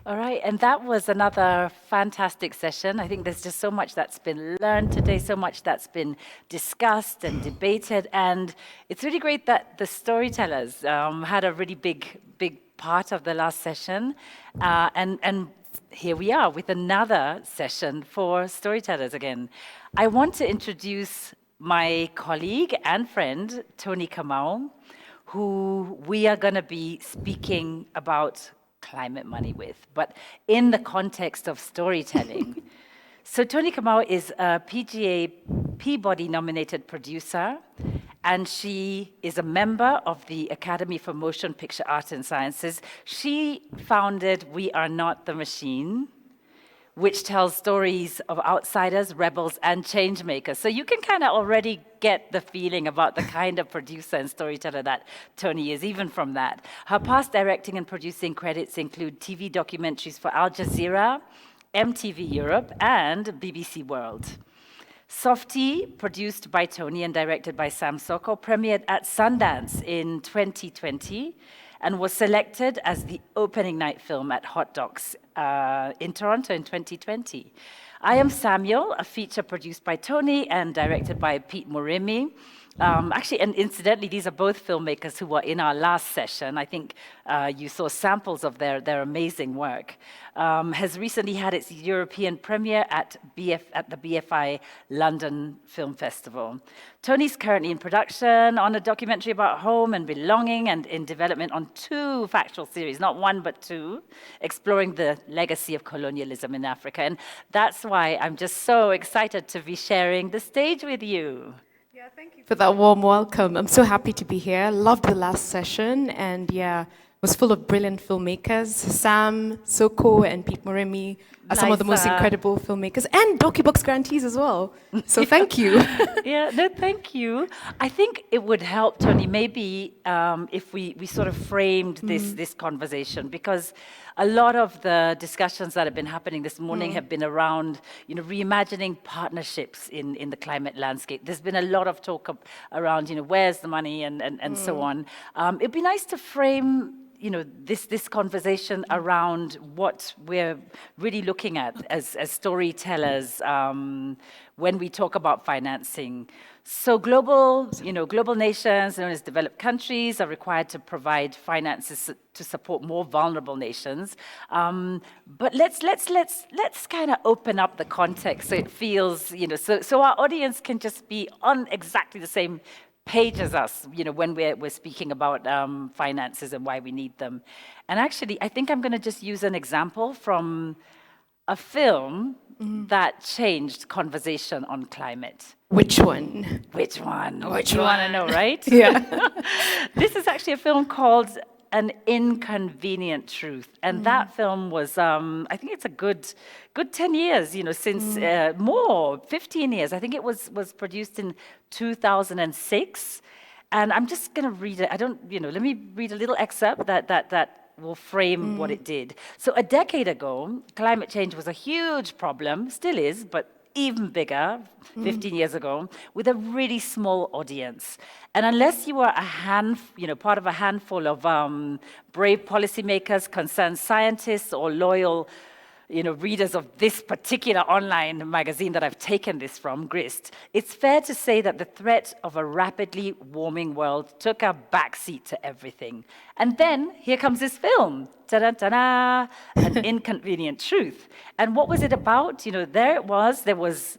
All right, and that was another fantastic session. I think there's just so much that's been learned today, so much that's been discussed and debated, and it's really great that the storytellers had a really big part of the last session, and here we are with another session for storytellers again. I want to introduce my colleague and friend, Toni Kamau, who we are going to be speaking about climate money with, but in the context of storytelling. So Toni Kamau is a PGA Peabody nominated producer, and she is a member of the Academy for Motion Picture Art and Sciences. She founded We Are Not the Machine, which tells stories of outsiders, rebels, and changemakers. So you can kind of already get the feeling about the kind of producer and storyteller that Toni is, even from that. Her past directing and producing credits include TV documentaries for Al Jazeera, MTV Europe, and BBC World. Softy, produced by Toni and directed by Sam Soko, premiered at Sundance in 2020 and was selected as the opening night film at Hot Docs in Toronto in 2020. I Am Samuel, a feature produced by Toni and directed by Pete Morimi. Actually, and incidentally, these are both filmmakers who were in our last session. I think you saw samples of their amazing work. Has recently had its European premiere at the BFI London Film Festival. Toni's currently in production on a documentary about home and belonging, and in development on 2 factual series, not 1 but 2, exploring the legacy of colonialism in Africa. And that's why I'm just so excited to be sharing the stage with you. Yeah, thank you for that warm welcome. I'm so happy to be here. Loved the last session, and yeah, was full of brilliant filmmakers. Sam, Soko, and Pete Morimi are some of the most incredible filmmakers, and Docubox grantees as well. So thank you. Yeah, no, thank you. I think it would help, Toni, maybe if we sort of framed this conversation, because a lot of the discussions that have been happening this morning have been around, reimagining partnerships in the climate landscape. There's been a lot of talk around, where's the money and so on. It'd be nice to frame this conversation around what we're really looking at as storytellers when we talk about financing. So global nations, known as developed countries, are required to provide finances to support more vulnerable nations. But let's kind of open up the context so it feels, so our audience can just be on exactly the same page as us, when we're speaking about finances and why we need them. And actually, I think I'm going to just use an example from a film that changed conversation on climate. Which one? Which one? You want to know, right? Yeah. This is actually a film called An Inconvenient Truth. And that film was, I think it's a good 10 years, since more, 15 years. I think it was produced in 2006. And I'm just going to read it. Let me read a little excerpt that will frame what it did. So a decade ago, climate change was a huge problem, still is, but even bigger, 15 years ago, with a really small audience. And unless you were part of a handful of brave policymakers, concerned scientists, or loyal readers of this particular online magazine that I've taken this from, Grist, it's fair to say that the threat of a rapidly warming world took a backseat to everything. And then here comes this film, ta-da-ta-da, An Inconvenient Truth. And what was it about? There was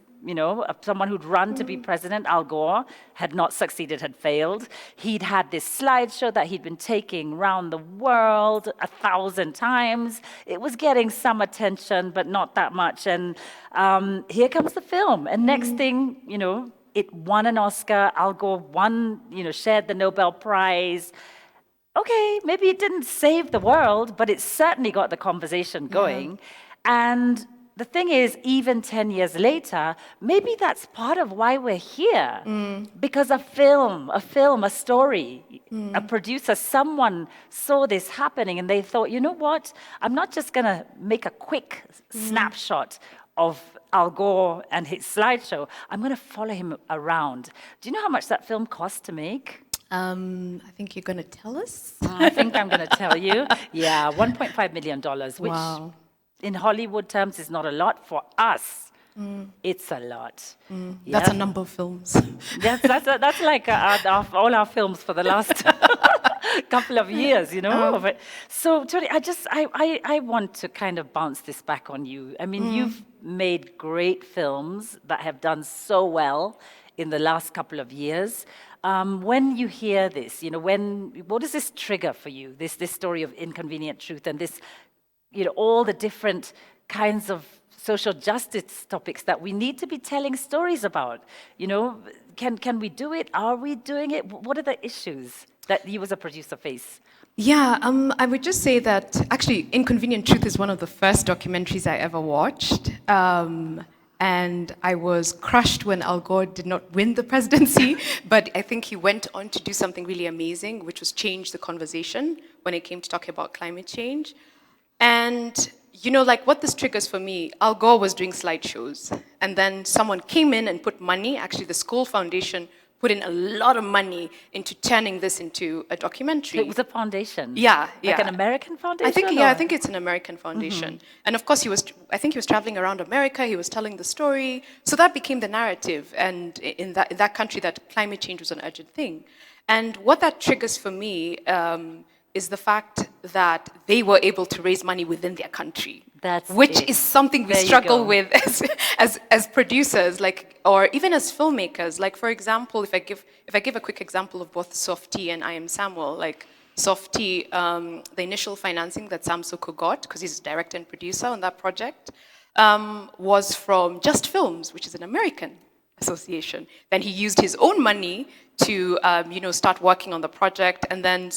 someone who'd run to be president, Al Gore, had not succeeded, had failed. He'd had this slideshow that he'd been taking around the world 1,000 times. It was getting some attention, but not that much. And here comes the film. And next thing, it won an Oscar. Al Gore won, shared the Nobel Prize. Okay, maybe it didn't save the world, but it certainly got the conversation going. And the thing is, even 10 years later, maybe that's part of why we're here. Because a film, a story, a producer, someone saw this happening and they thought, you know what? I'm not just going to make a quick snapshot of Al Gore and his slideshow. I'm going to follow him around. Do you know how much that film cost to make? I think you're going to tell us. I think I'm going to tell you. Yeah, $1.5 million, which Wow. in Hollywood terms is not a lot. For us, it's a lot. That's a Yeah. number of films. That's like all our films for the last couple of years, you know. But, so, Toni, I want to kind of bounce this back on you. I mean, you've made great films that have done so well in the last couple of years. When you hear this, you know, what does this trigger for you? This story of Inconvenient Truth and this, you know, all the different kinds of social justice topics that we need to be telling stories about. You know, can we do it? Are we doing it? What are the issues that you as a producer face? Yeah, I would just say that actually Inconvenient Truth is one of the first documentaries I ever watched. And I was crushed when Al Gore did not win the presidency, but I think he went on to do something really amazing, which was change the conversation when it came to talking about climate change. And, you know, like what this triggers for me, Al Gore was doing slideshows, and then someone came in and put money, actually the Skoll Foundation put in a lot of money into turning this into a documentary. It was a foundation. Yeah, yeah. Like an American foundation? I think it's an American foundation. And of course, I think he was traveling around America, he was telling the story. So that became the narrative, and in that country, that climate change was an urgent thing. And what that triggers for me is the fact that they were able to raise money within their country. Which is something we struggle with as producers, like, or even as filmmakers. Like, for example, if I give a quick example of both Softy and I Am Samuel, like Softy, the initial financing that Sam Soko got, because he's director and producer on that project, was from Just Films, which is an American association. Then he used his own money to, start working on the project, and then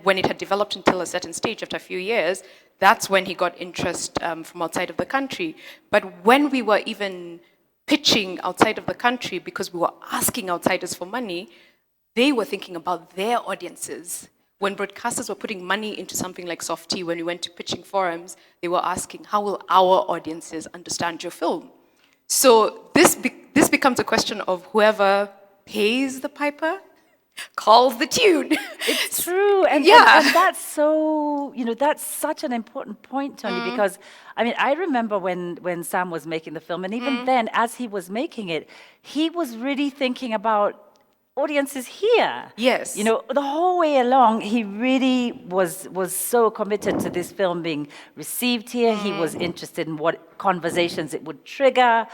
when it had developed until a certain stage, after a few years, that's when he got interest from outside of the country. But when we were even pitching outside of the country, because we were asking outsiders for money, they were thinking about their audiences. When broadcasters were putting money into something like Softy, when we went to pitching forums, they were asking, how will our audiences understand your film? So this becomes a question of whoever pays the piper calls the tune. It's true. And that's so, that's such an important point, Toni, because, I mean, I remember when Sam was making the film, and even then, as he was making it, he was really thinking about audiences here. Yes. You know, the whole way along, he really was so committed to this film being received here. He was interested in what conversations it would trigger.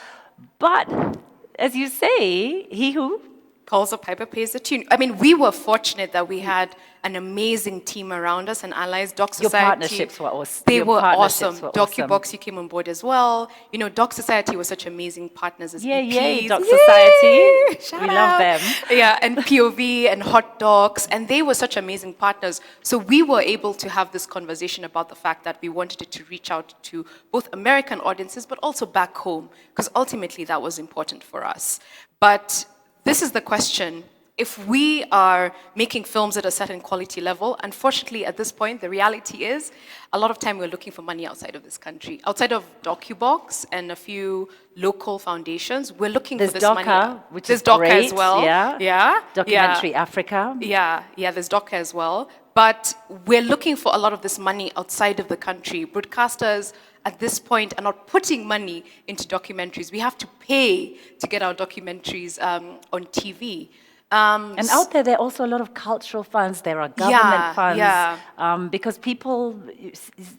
But, as you say, he who calls the piper pays the tune. I mean, we were fortunate that we had an amazing team around us and allies. Doc Society. Your partnerships were awesome. They were awesome. Docubox, you came on board as well. You know, Doc Society was such amazing partners as EPs. Yay, Doc Society. Shout we out. love them. Yeah, and POV and Hot Docs, and they were such amazing partners. So we were able to have this conversation about the fact that we wanted it to reach out to both American audiences, but also back home, because ultimately that was important for us. But this is the question. If we are making films at a certain quality level, unfortunately at this point, the reality is a lot of time we're looking for money outside of this country. Outside of Docubox and a few local foundations, we're looking for this money. Which there's is DOCA great, as well. Yeah. Documentary Africa. Yeah, there's DOCA as well. But we're looking for a lot of this money outside of the country. Broadcasters at this point are not putting money into documentaries. We have to pay to get our documentaries on TV. And out there are also a lot of cultural funds. There are government funds. Because people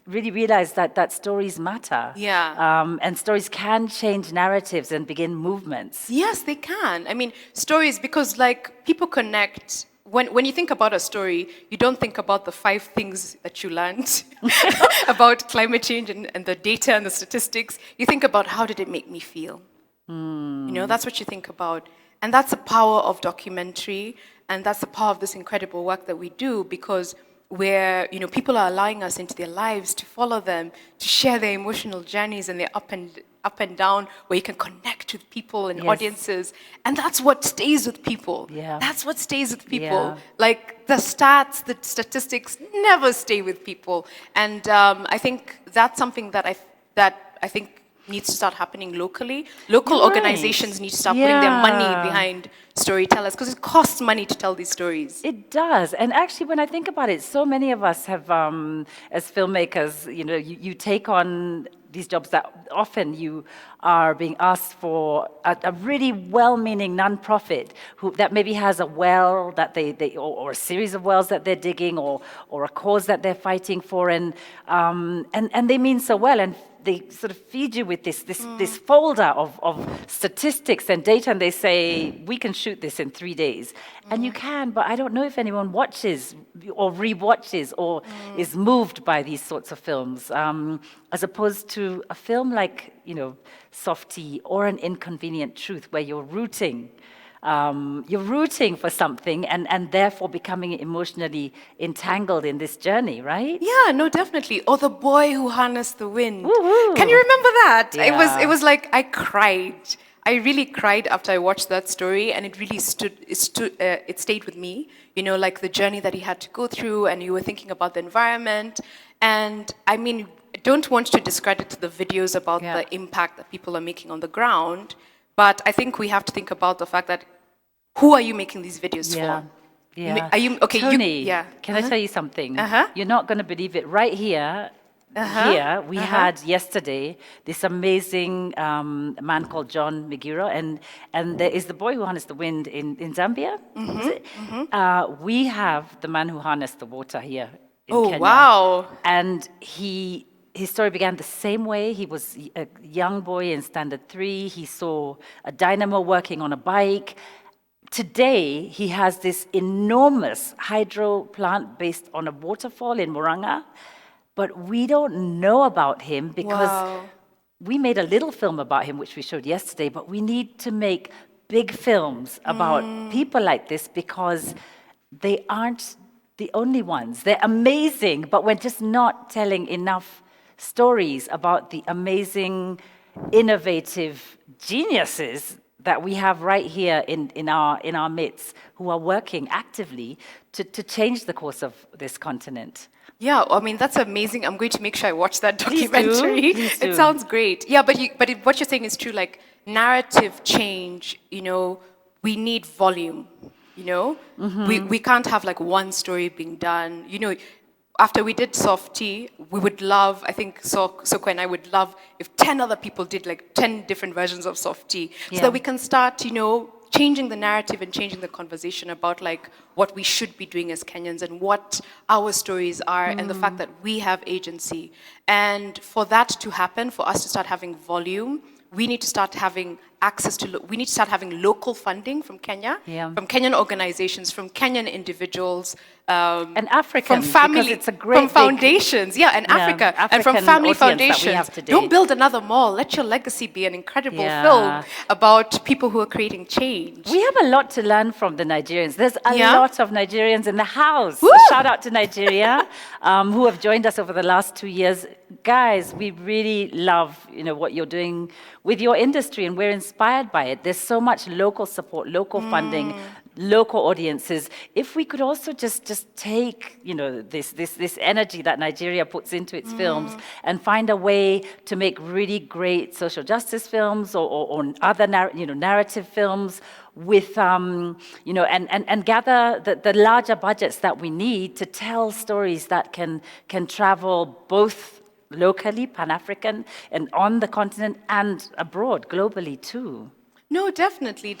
really realize that stories matter. Yeah. And stories can change narratives and begin movements. Yes, they can. I mean, stories, because like people connect. When you think about a story, you don't think about the 5 things that you learned about climate change and the data and the statistics. You think about how did it make me feel? You know, that's what you think about. And that's the power of documentary, and that's the power of this incredible work that we do, because people are allowing us into their lives to follow them, to share their emotional journeys and their up and down, where you can connect with people and audiences. And that's what stays with people. Yeah. That's what stays with people. Yeah. Like the stats, the statistics never stay with people. And I think that's something that I think needs to start happening locally. Local You're right. organizations need to start putting their money Yeah. behind storytellers because it costs money to tell these stories. It does. And actually, when I think about it, so many of us have, as filmmakers, you take on these jobs that often you are being asked for a really well-meaning nonprofit that maybe has a well that or a series of wells that they're digging or a cause that they're fighting for, and they mean so well, and they sort of feed you with this folder of statistics and data, and they say, we can shoot this in 3 days. And you can, but I don't know if anyone watches or rewatches or is moved by these sorts of films, as opposed to a film like, Softie or An Inconvenient Truth, where you're rooting for something and therefore becoming emotionally entangled in this journey, right? Yeah, no, definitely. Or The Boy Who Harnessed the Wind. Woo-hoo. Can you remember that? Yeah. It was like I cried. I really cried after I watched that story, and it really it stayed with me. Like the journey that he had to go through, and you were thinking about the environment. And I mean, I don't want to discredit the videos about the impact that people are making on the ground, but I think we have to think about the fact that who are you making these videos for? Yeah. Are you okay? Toni, Yeah. can I tell you something? Uh-huh. You're not going to believe it. Right here, we had yesterday this amazing man called John Migiro, and there is The Boy Who Harnessed the Wind in Zambia. Is it? We have The Man Who Harnessed the Water here in Kenya. Oh, wow. And his story began the same way. He was a young boy in Standard 3. He saw a dynamo working on a bike. Today, he has this enormous hydro plant based on a waterfall in Murang'a, but we don't know about him because we made a little film about him, which we showed yesterday, but we need to make big films about people like this because they aren't the only ones. They're amazing, but we're just not telling enough stories about the amazing, innovative geniuses that we have right here in our midst, who are working actively to change the course of this continent. Yeah, I mean, that's amazing. I'm going to make sure I watch that documentary. Please do. It sounds great. Yeah, but what you're saying is true. Like, narrative change, we need volume, We can't have like one story being done. After we did Softie, we would love, I think Soko and I would love if 10 other people did like 10 different versions of Softie, so that we can start, changing the narrative and changing the conversation about like what we should be doing as Kenyans and what our stories are and the fact that we have agency. And for that to happen, for us to start having volume, we need to start having access to, we need to start having local funding from Kenya, from Kenyan organizations, from Kenyan individuals, and African, from family, because it's a great from foundations, and Africa, and from family foundations. Don't build another mall. Let your legacy be an incredible film about people who are creating change. We have a lot to learn from the Nigerians. There's a lot of Nigerians in the house. Woo! Shout out to Nigeria, who have joined us over the last 2 years. Guys, we really love what you're doing with your industry, and we're inspired by it. There's so much local support, local funding, local audiences. If we could also just take this energy that Nigeria puts into its films and find a way to make really great social justice films or other narrative films with and gather the larger budgets that we need to tell stories that can travel both locally, Pan-African, and on the continent and abroad, globally too. No, definitely.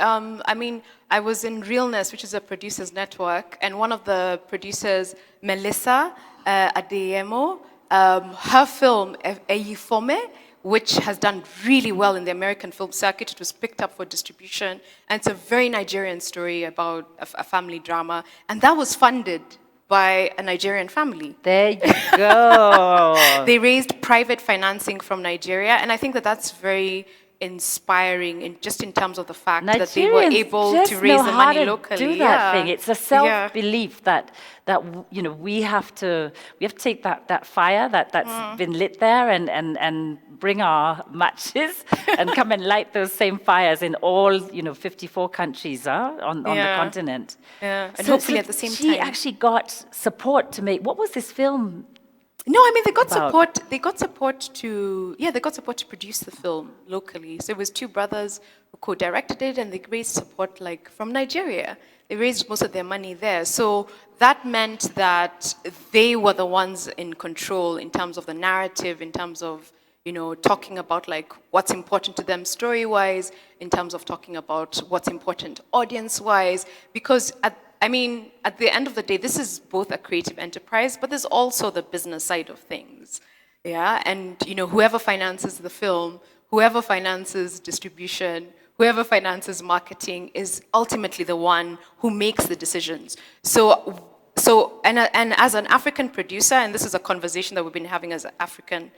I mean, I was in Realness, which is a producers network, and one of the producers, Melissa Adeyemo, her film, Eyifome, which has done really well in the American film circuit. It was picked up for distribution, and it's a very Nigerian story about a family drama, and that was funded by a Nigerian family. There you go. They raised private financing from Nigeria, and I think that that's very inspiring in terms of the fact that they were able to raise the money locally. Do that thing. It's a self-belief that we have to take that fire that's been lit there and bring our matches and come and light those same fires in all 54 countries on the continent. Yeah, and so hopefully at the same time. She actually got support to make. What was this film? No, I mean they got about- support. They got support to produce the film locally. So it was two brothers who co-directed it, and they raised support like from Nigeria. They raised most of their money there. So that meant that they were the ones in control in terms of the narrative, in terms of talking about like what's important to them story-wise, in terms of talking about what's important audience-wise, because at the end of the day, this is both a creative enterprise, but there's also the business side of things. Yeah, and whoever finances the film, whoever finances distribution, whoever finances marketing is ultimately the one who makes the decisions. And as an African producer, and this is a conversation that we've been having as African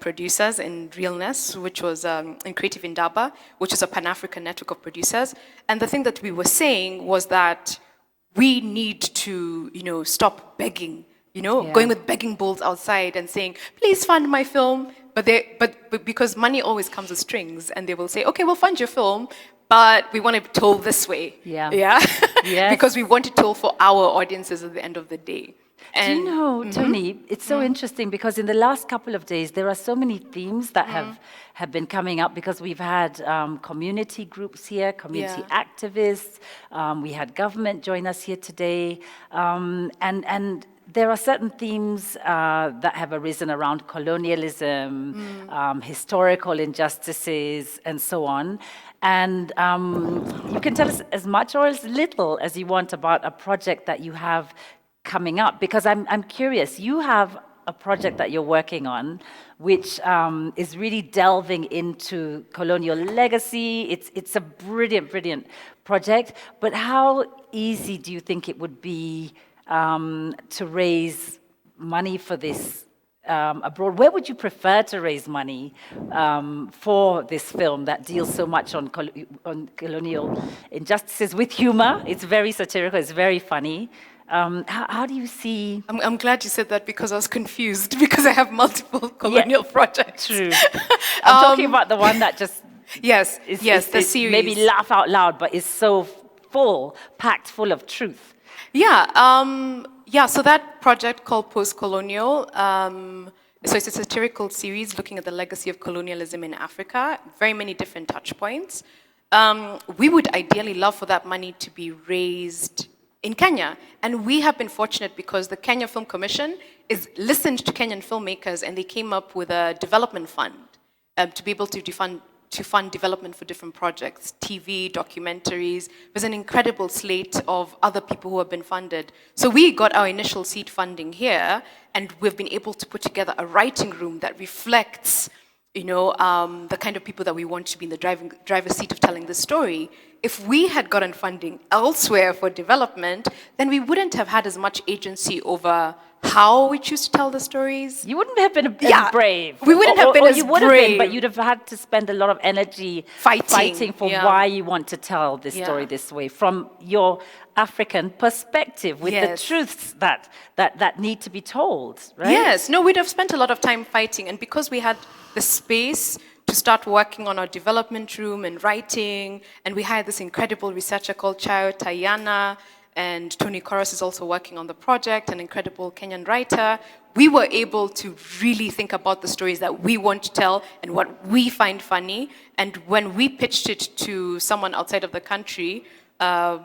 producers in Realness, which was in Creative Indaba, which is a Pan-African network of producers. And the thing that we were saying was that we need to, stop begging, going with begging bowls outside and saying, please fund my film. But because money always comes with strings, and they will say, okay, we'll fund your film, but we want it told this way. Yeah. Yeah. Yes. Because we want it told for our audiences at the end of the day. Do you know, Toni, it's so interesting because in the last couple of days, there are so many themes that have been coming up because we've had community groups here, community activists, we had government join us here today, and there are certain themes that have arisen around colonialism, historical injustices, and so on. And you can tell us as much or as little as you want about a project that you have coming up, because I'm curious. You have a project that you're working on, which is really delving into colonial legacy. It's a brilliant project. But how easy do you think it would be to raise money for this abroad? Where would you prefer to raise money for this film that deals so much on colonial injustices with humor? It's very satirical. It's very funny. How do you see? I'm glad you said that because I was confused because I have multiple colonial projects. True. I'm talking about the one that just is the series. Maybe laugh out loud, but is so packed full of truth. So that project called Post-Colonial, so it's a satirical series looking at the legacy of colonialism in Africa, very many different touch points. We would ideally love for that money to be raised in Kenya. And we have been fortunate because the Kenya Film Commission is listened to Kenyan filmmakers, and they came up with a development fund to be able to fund development for different projects, TV, documentaries. There's an incredible slate of other people who have been funded. So we got our initial seed funding here, and we've been able to put together a writing room that reflects the kind of people that we want to be in the driver's seat of telling the story. If we had gotten funding elsewhere for development, then we wouldn't have had as much agency over how we choose to tell the stories. You wouldn't have been as brave. We wouldn't have been as you would brave. Have been, but you'd have had to spend a lot of energy fighting for why you want to tell this story this way, from your African perspective, with the truths that need to be told, right? Yes, no, we'd have spent a lot of time fighting, and because we had the space to start working on our development room and writing, and we hired this incredible researcher called Chayo Tayana, and Toni Kamau is also working on the project, an incredible Kenyan writer. We were able to really think about the stories that we want to tell and what we find funny. And when we pitched it to someone outside of the country, a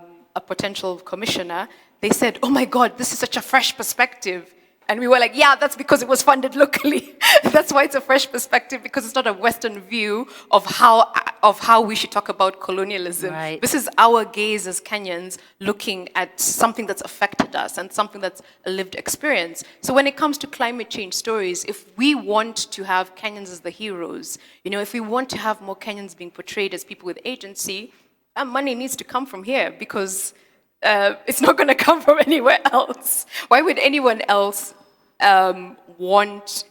potential commissioner, they said, "Oh my God, this is such a fresh perspective." And we were like, yeah, that's because it was funded locally. That's why it's a fresh perspective, because it's not a Western view of how we should talk about colonialism. Right. This is our gaze as Kenyans looking at something that's affected us and something that's a lived experience. So when it comes to climate change stories, if we want to have Kenyans as the heroes, if we want to have more Kenyans being portrayed as people with agency, money needs to come from here, because it's not going to come from anywhere else. Why would anyone else want?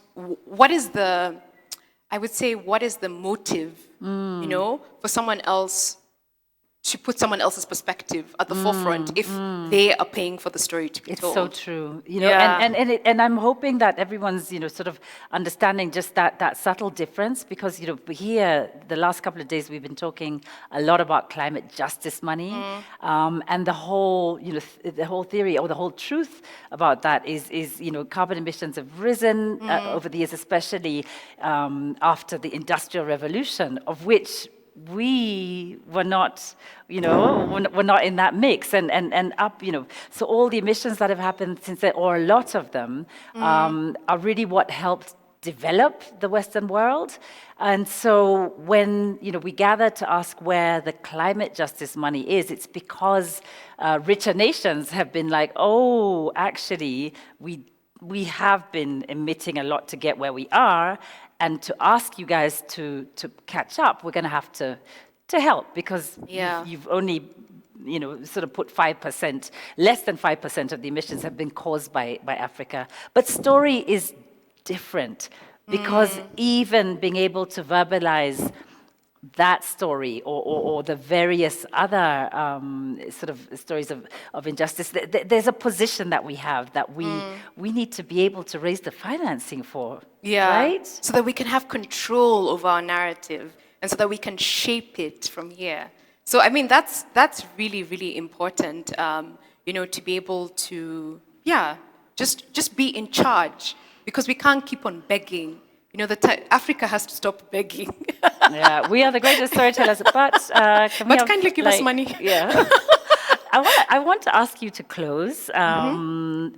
What is the motive? For someone else to put someone else's perspective at the forefront if they are paying for the story to be It's told. so true, you know, Yeah. and I'm hoping that everyone's, you know, sort of understanding just that subtle difference, because, you know, here the last couple of days we've been talking a lot about climate justice money, and the whole, you know, the whole theory or the whole truth about that is you know, carbon emissions have risen over the years, especially after the Industrial Revolution, of which we were not, you know, we're not in that mix, and up, you know, so all the emissions that have happened since then, or a lot of them, are really what helped develop the Western world. And so when, you know, we gather to ask where the climate justice money is, it's because richer nations have been like, oh, actually, we have been emitting a lot to get where we are, and to ask you guys to catch up, we're going to have to help, because you've only, you know, sort of put 5%, less than 5% of the emissions have been caused by Africa. But story is different, because even being able to verbalize that story, or the various other sort of stories of injustice, there's a position that we have that we need to be able to raise the financing for, right? So that we can have control over our narrative, and so that we can shape it from here. So I mean, that's really, really important, you know, to be able to, just be in charge, because we can't keep on begging. You know, Africa has to stop begging. Yeah, we are the greatest storytellers, but kindly give us money. Yeah. I want to ask you to close,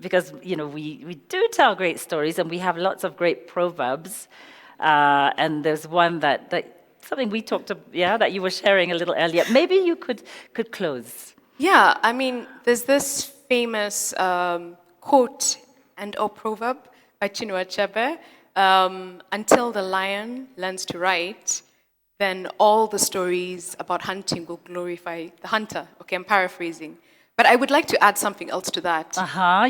because, you know, we do tell great stories, and we have lots of great proverbs, and there's one that something we talked about, that you were sharing a little earlier. Maybe you could close. Yeah, I mean, there's this famous quote or proverb by Chinua Achebe. Until the lion learns to write, then all the stories about hunting will glorify the hunter. Okay, I'm paraphrasing. But I would like to add something else to that.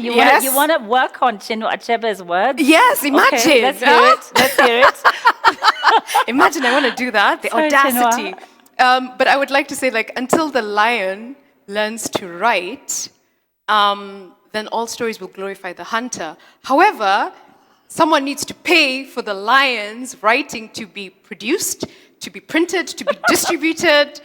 You want to work on Chinua Achebe's words? Yes, imagine. Okay, let's hear it. Let's hear it. Imagine, I want to do that. The audacity. But I would like to say, like, until the lion learns to write, then all stories will glorify the hunter. However, someone needs to pay for the lion's writing to be produced, to be printed, to be distributed,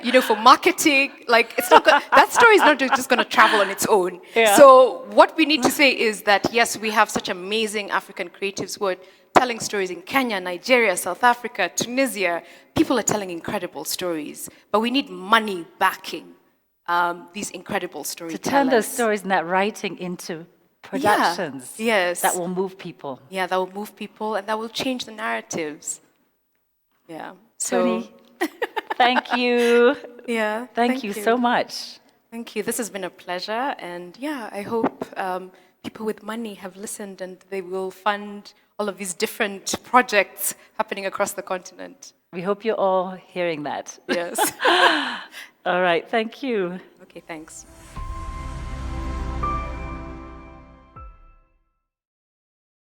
you know, for marketing. Like, it's not that story is not just going to travel on its own. Yeah. So what we need to say is that, yes, we have such amazing African creatives who are telling stories in Kenya, Nigeria, South Africa, Tunisia. People are telling incredible stories, but we need money backing these incredible storytellers. To turn those stories and that writing into productions that will move people. Yeah, that will move people, and that will change the narratives. Yeah. So, Toni, thank you. Yeah. Thank you so much. Thank you. This has been a pleasure, and I hope people with money have listened, and they will fund all of these different projects happening across the continent. We hope you're all hearing that. Yes. All right. Thank you. Okay, thanks.